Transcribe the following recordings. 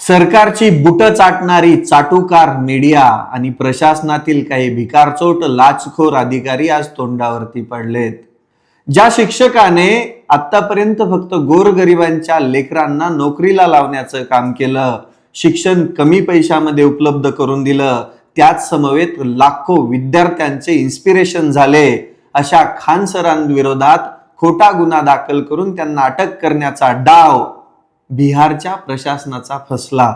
सरकारची boot चाटणारी चाटुकार media आणि प्रशासनातील काही भिकारचोट लाचखोर अधिकारी आज तोंडावरती पडलेत। ज्या शिक्षकाने आतापर्यंत फक्त गोरगरिबांच्या लेकरांना नोकरीला लावण्याचं काम केलं, शिक्षण कमी पैशामध्ये उपलब्ध करून दिलं, त्याच समवेत लाखो विद्यार्थ्यांचे इन्स्पिरेशन झाले, अशा खान सरांविरोधात खोटा गुन्हा दाखल करून त्यांना अटक करण्याचा डाव बिहारच्या प्रशासनाचा फसला।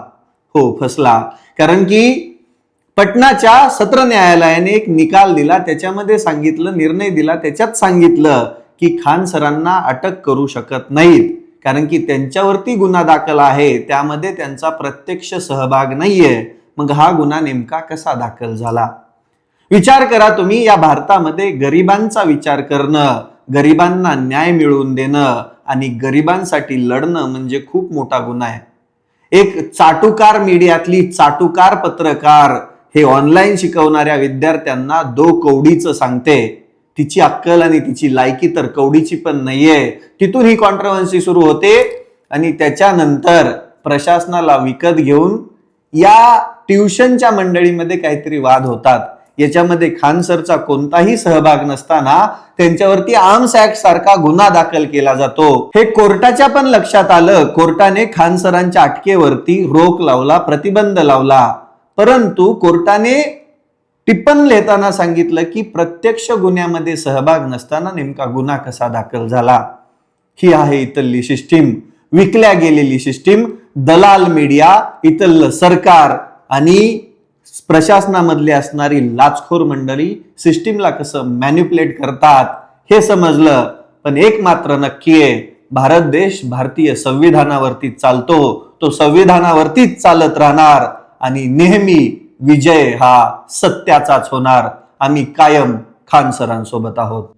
फसला। कारण की पटनाच्या सत्र न्यायालयाने एक निकाल दिला, त्याच्यामध्ये सांगितलं, निर्णय दिला, त्याच्यात सांगितलं की खान सरांना अटक करू शकत नाहीत, कारण की त्यांच्यावरती गुन्हा दाखल आहे, त्यामध्ये त्यांचा प्रत्यक्ष सहभाग नाहीये। मग हा गुन्हा नेमका कसा दाखल झाला? विचार करा तुम्ही, या भारतामध्ये गरिबांचा विचार करणं, गरिबांना न्याय मिळवून देणं आणि गरिबांसाठी लढणं म्हणजे खूप मोठा गुन्हा आहे। एक चाटुकार मीडियातली चाटुकार पत्रकार हे ऑनलाईन शिकवणाऱ्या विद्यार्थ्यांना दो कवडीचं सांगते, तिची अक्कल आणि तिची लायकी तर कवडीची पण नाहीये। तिथून ही कॉन्ट्रोवर्सी सुरू होते आणि त्याच्यानंतर प्रशासनाला विकत घेऊन या ट्युशनच्या मंडळीमध्ये काहीतरी वाद होतात। याच्यामध्ये खान सरचा कोणताही सहभाग नसताना त्यांच्यावरती आर्म्स ऍक्ट सारखा गुन्हा दाखल केला जातो। हे कोर्टाच्या पण लक्षात आलं। कोर्टाने खान सरांच्या अटकेवरती रोक लावला, प्रतिबंध लावला, परंतु कोर्टाने टिप्पण लिहिताना सांगितलं की प्रत्यक्ष गुन्ह्यामध्ये सहभाग नसताना नेमका गुन्हा कसा दाखल झाला। ही आहे इथली सिस्टीम, विकल्या गेलेली सिस्टीम, दलाल मीडिया, इथलं सरकार आणि प्रशासनामधली असणारी लाचखोर मंडळी सिस्टीमला कसं मॅनिप्युलेट करतात हे समजलं। पण एक मात्र नक्की आहे, भारत देश भारतीय संविधानावरती चालतो, तो संविधानावरतीच चालत राहणार आणि नेहमी विजय हा सत्याचाच होणार। आम्ही कायम खान सरांसोबत आहोत।